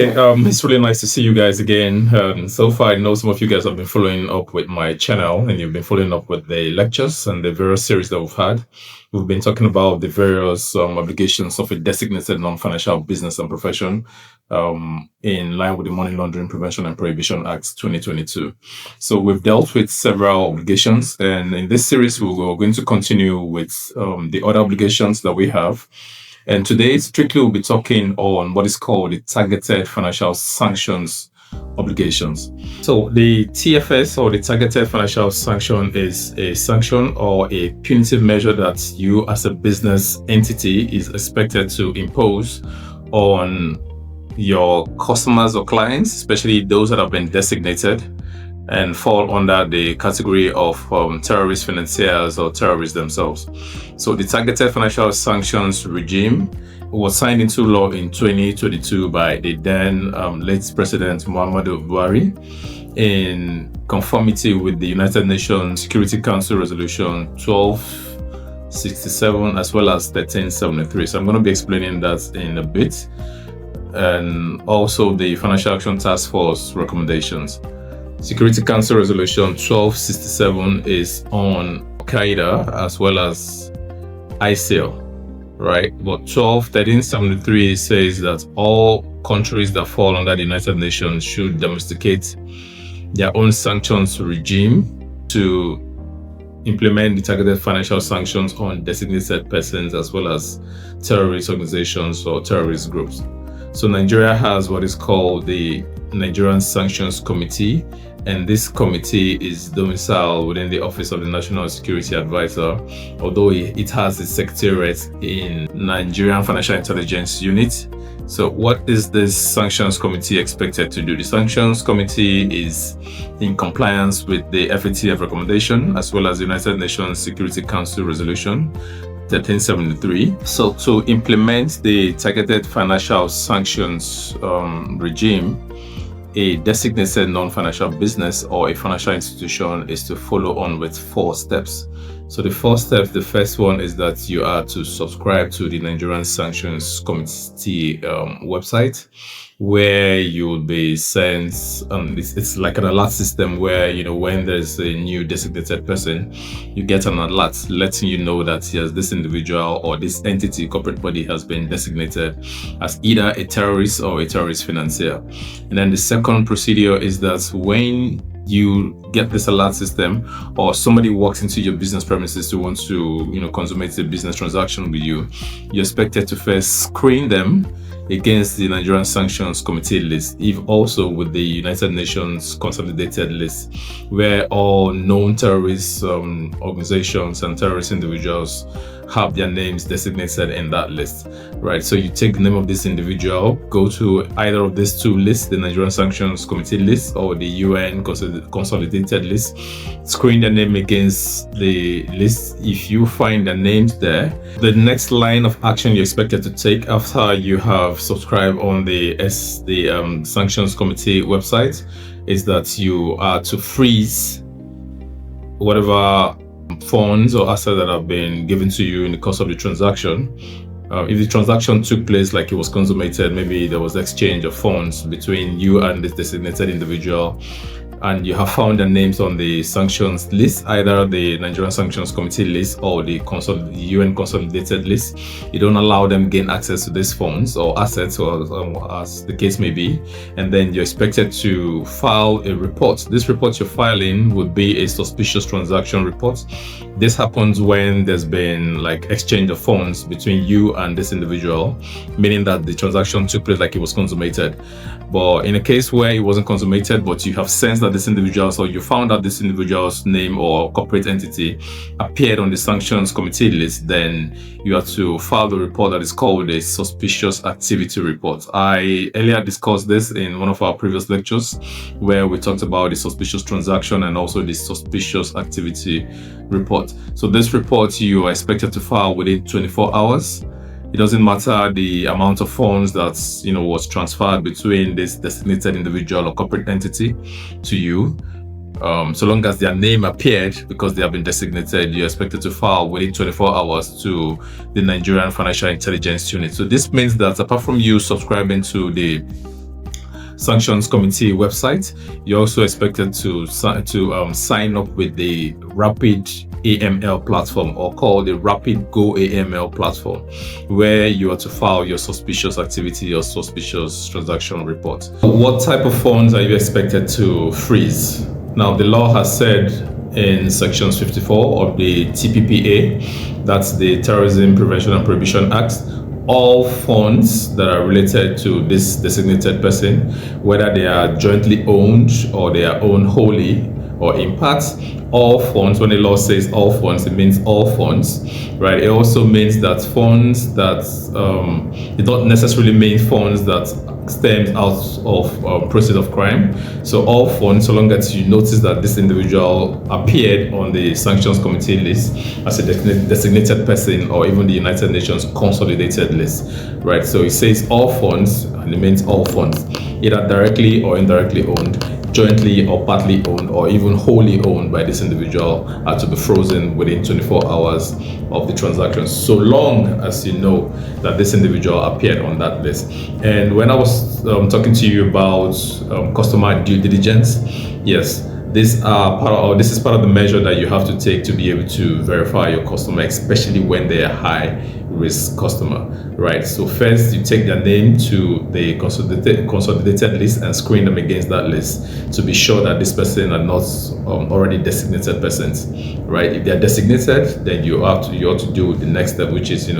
Okay, it's really nice to see you guys again. So far, I know some of you guys have been following up with my channel and you've been following up with the lectures and the various series that we've had. We've been talking about the various obligations of a designated non-financial business and profession in line with the Money Laundering Prevention and Prohibition Act 2022. So we've dealt with several obligations, and in this series, we're going to continue with the other obligations that we have. And today, strictly, we'll be talking on what is called the targeted financial sanctions obligations. So the TFS, or the targeted financial sanction, is a sanction or a punitive measure that you as a business entity is expected to impose on your customers or clients, especially those that have been designated and fall under the category of terrorist financiers or terrorists themselves. So the targeted financial sanctions regime was signed into law in 2022 by the then late President Muhammadu Buhari in conformity with the United Nations Security Council Resolution 1267 as well as 1373. So I'm going to be explaining that in a bit, and also the Financial Action Task Force recommendations. Security Council Resolution 1267 is on Al-Qaeda as well as ISIL, right? But 1373 says that all countries that fall under the United Nations should domesticate their own sanctions regime to implement the targeted financial sanctions on designated persons as well as terrorist organizations or terrorist groups. So Nigeria has what is called the Nigerian Sanctions Committee, and this committee is domiciled within the Office of the National Security Advisor, although it has its secretariat in Nigerian Financial Intelligence Unit. So what is this Sanctions Committee expected to do? The Sanctions Committee is in compliance with the FATF recommendation as well as the United Nations Security Council Resolution 1373. So to implement the targeted financial sanctions regime, a designated non-financial business or a financial institution is to follow on with 4 steps. So the 4 steps, the first one is that you are to subscribe to the Nigerian Sanctions Committee website, where you will be sent, it's like an alert system where, when there's a new designated person, you get an alert letting you know that yes, this individual or this entity, corporate body, has been designated as either a terrorist or a terrorist financier. And then the second procedure is that when you get this alert system or somebody walks into your business premises to want to, consummate a business transaction with you, you're expected to first screen them against the Nigerian Sanctions Committee list, if also with the United Nations Consolidated list, where all known terrorist organizations and terrorist individuals have their names designated in that list, right? So you take the name of this individual, go to either of these 2 lists, the Nigerian Sanctions Committee list or the UN Consolidated list, screen their name against the list. If you find their names there, the next line of action you're expected to take after you have subscribed on the Sanctions Committee website is that you are to freeze whatever funds or assets that have been given to you in the course of the transaction. If the transaction took place like it was consummated, maybe there was exchange of funds between you and this designated individual, and you have found their names on the sanctions list, either the Nigerian Sanctions Committee list or the UN Consolidated list, you don't allow them gain access to these funds or assets, or as the case may be, and then you're expected to file a report. This report you're filing would be a suspicious transaction report. This happens when there's been like exchange of funds between you and this individual, meaning that the transaction took place like it was consummated. But in a case where it wasn't consummated, but you have sensed that this individual, so you found out this individual's name or corporate entity appeared on the Sanctions Committee list, then you have to file the report that is called a suspicious activity report. I earlier discussed this in one of our previous lectures where we talked about the suspicious transaction and also the suspicious activity report. So this report you are expected to file within 24 hours. It doesn't matter the amount of funds that was transferred between this designated individual or corporate entity to you. So long as their name appeared because they have been designated, you're expected to file within 24 hours to the Nigerian Financial Intelligence Unit. So this means that apart from you subscribing to the Sanctions Committee website. You're also expected to sign up with the Rapid AML platform, or called the Rapid Go AML platform, where you are to file your suspicious activity or suspicious transaction report. What type of funds are you expected to freeze? Now, the law has said in Section 54 of the TPPA, that's the Terrorism Prevention and Prohibition Act, all funds that are related to this designated person, whether they are jointly owned or they are owned wholly or in part, all funds. When the law says all funds, it means all funds, right? It also means that funds that it don't necessarily mean funds that stems out of proceeds of crime. So all funds, so long as you notice that this individual appeared on the sanctions committee list as a designated person, or even the United Nations consolidated list, right? So it says all funds, and it means all funds, either directly or indirectly owned, jointly or partly owned, or even wholly owned by this individual, are to be frozen within 24 hours of the transaction, so long as you know that this individual appeared on that list. And when I was talking to you about customer due diligence, yes, this is part of the measure that you have to take to be able to verify your customer, especially when they are high risk customer, right? So first, you take their name to the consolidated list and screen them against that list to be sure that this person are not already designated persons, right? If they are designated, then you ought to do the next step, which is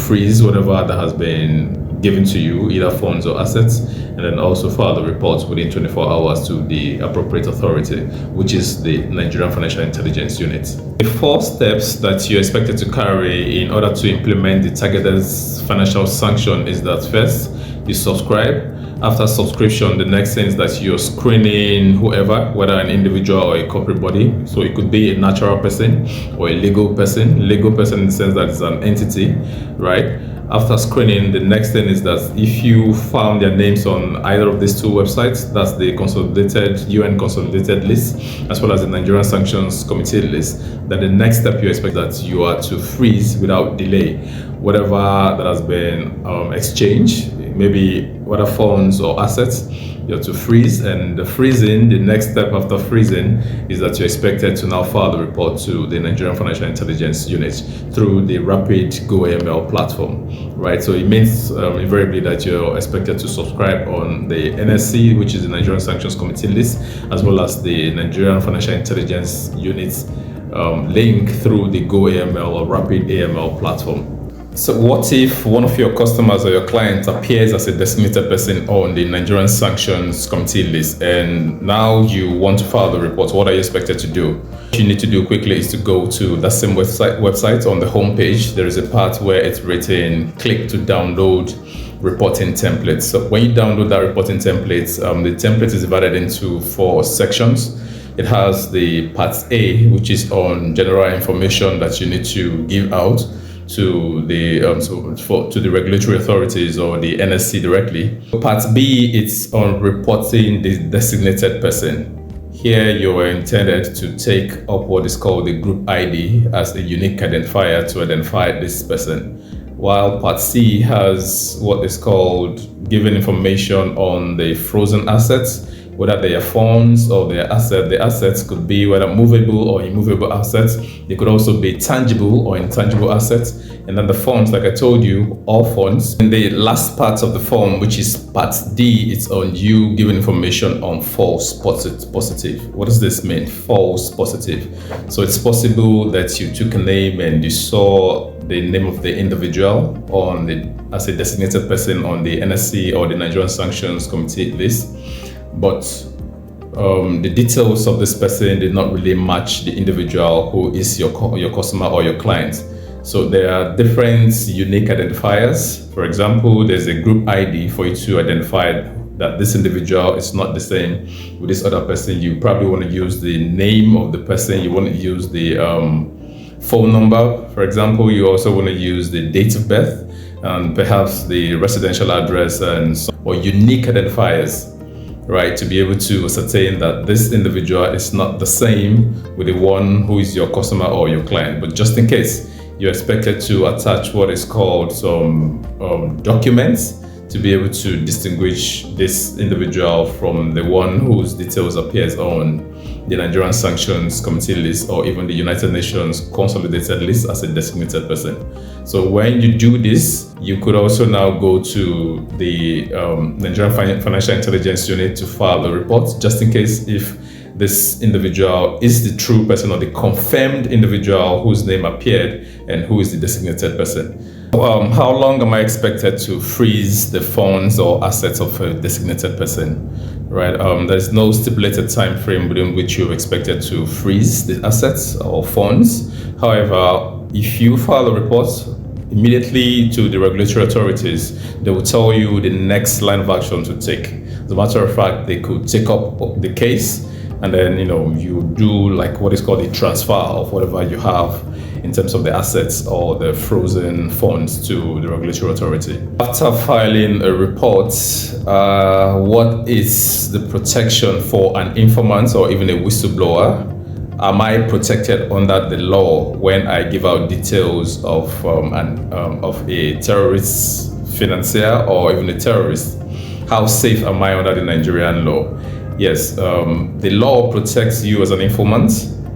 freeze whatever that has been given to you, either funds or assets, and then also file the report within 24 hours to the appropriate authority, which is the Nigerian Financial Intelligence Unit. The 4 steps that you're expected to carry in order to implement the targeted financial sanction is that first, you subscribe. After subscription, the next thing is that you're screening whoever, whether an individual or a corporate body. So it could be a natural person or a legal person. Legal person in the sense that it's an entity, right? After screening, the next thing is that if you found their names on either of these 2 websites, that's the UN consolidated list, as well as the Nigerian Sanctions Committee list, then the next step you expect that you are to freeze without delay whatever that has been exchanged, maybe whether funds or assets, you have to freeze. And the freezing, the next step after freezing, is that you're expected to now file the report to the Nigerian Financial Intelligence Unit through the Rapid Go AML platform, right? So it means invariably that you're expected to subscribe on the NSC, which is the Nigerian Sanctions Committee list, as well as the Nigerian Financial Intelligence Unit's link through the Go AML or Rapid AML platform. So what if one of your customers or your clients appears as a designated person on the Nigerian Sanctions Committee list, and now you want to file the report? What are you expected to do? What you need to do quickly is to go to that same website. On the home page, there is a part where it's written, click to download reporting templates. So when you download that reporting template, the template is divided into 4 sections. It has the part A, which is on general information that you need to give out to the to the regulatory authorities or the NSC directly. Part B, it's on reporting the designated person. Here you are intended to take up what is called the group ID as a unique identifier to identify this person, while Part C has what is called giving information on the frozen assets, whether they are funds or their assets. The assets could be whether movable or immovable assets. They could also be tangible or intangible assets. And then the funds, like I told you, all funds. And the last part of the form, which is part D, it's on you giving information on false positive. What does this mean? False positive. So it's possible that you took a name and you saw the name of the individual as a designated person on the NSC or the Nigerian Sanctions Committee list, but the details of this person did not really match the individual who is your customer or your client. So there are different unique identifiers. For example, there's a group ID for you to identify that this individual is not the same with this other person. You probably want to use the name of the person. You want to use the phone number. For example, you also want to use the date of birth and perhaps the residential address or unique identifiers, right, to be able to ascertain that this individual is not the same with the one who is your customer or your client. But just in case, you're expected to attach what is called some documents to be able to distinguish this individual from the one whose details appears on the Nigerian Sanctions Committee list or even the United Nations Consolidated list as a designated person. So when you do this, you could also now go to the Nigerian Financial Intelligence Unit to file a report, just in case if this individual is the true person or the confirmed individual whose name appeared and who is the designated person. How long am I expected to freeze the funds or assets of a designated person? Right? There's no stipulated time frame within which you're expected to freeze the assets or funds. However, if you file a report immediately to the regulatory authorities, they will tell you the next line of action to take. As a matter of fact, they could take up the case and then you do like what is called a transfer of whatever you have in terms of the assets or the frozen funds to the regulatory authority. After filing a report, what is the protection for an informant or even a whistleblower? Am I protected under the law when I give out details of a terrorist financier or even a terrorist? How safe am I under the Nigerian law? Yes, the law protects you as an informant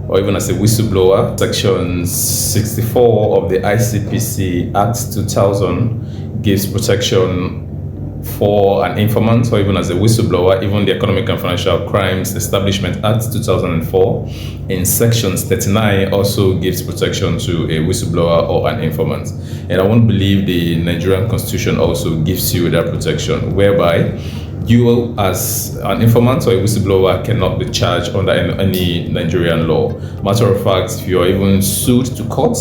or even as a whistleblower. Section 64 of the ICPC Act 2000 gives protection for an informant or even as a whistleblower. Even the Economic and Financial Crimes Establishment Act 2004 in sections 39 also gives protection to a whistleblower or an informant. And I won't believe the Nigerian Constitution also gives you that protection, whereby you as an informant or a whistleblower cannot be charged under any Nigerian law. Matter of fact, if you are even sued to court,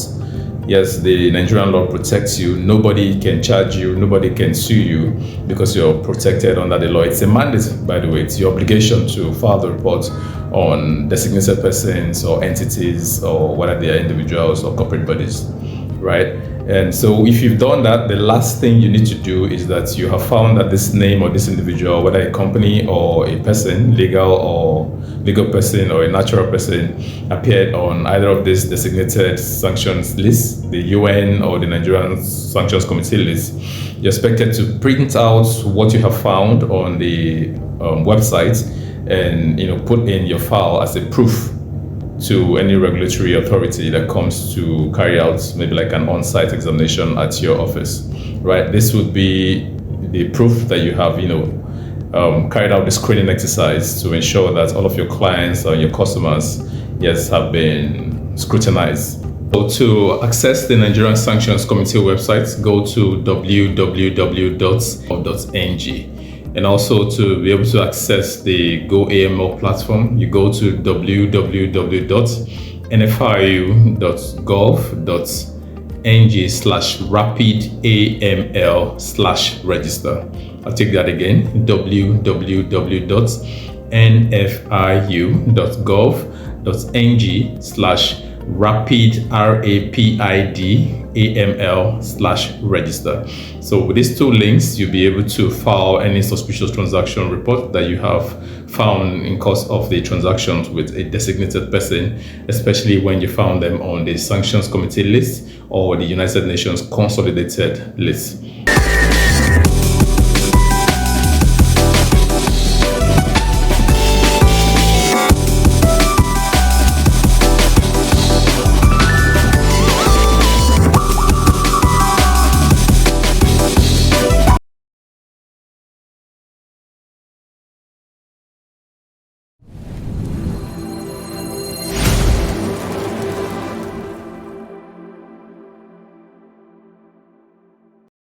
yes, the Nigerian law protects you. Nobody can charge you, nobody can sue you because you're protected under the law. It's a mandate, by the way. It's your obligation to file the report on designated persons or entities or whether they are individuals or corporate bodies, right? And so if you've done that, the last thing you need to do is that you have found that this name or this individual, whether a company or a person, legal person or a natural person, appeared on either of these designated sanctions lists, the UN or the Nigerian Sanctions Committee list, you're expected to print out what you have found on the website and put in your file as a proof to any regulatory authority that comes to carry out maybe like an on-site examination at your office, right? This would be the proof that you have, carried out the screening exercise to ensure that all of your clients or your customers, yes, have been scrutinized. So to access the Nigerian Sanctions Committee website, go to www.ng. And also to be able to access the GoAML platform, you go to www.nfiu.gov.ng/rapidaml/register. I'll take that again, www.nfiu.gov.ng/rapidaml/register. So with these two links, you'll be able to file any suspicious transaction report that you have found in course of the transactions with a designated person, especially when you found them on the Sanctions Committee list or the United Nations Consolidated list.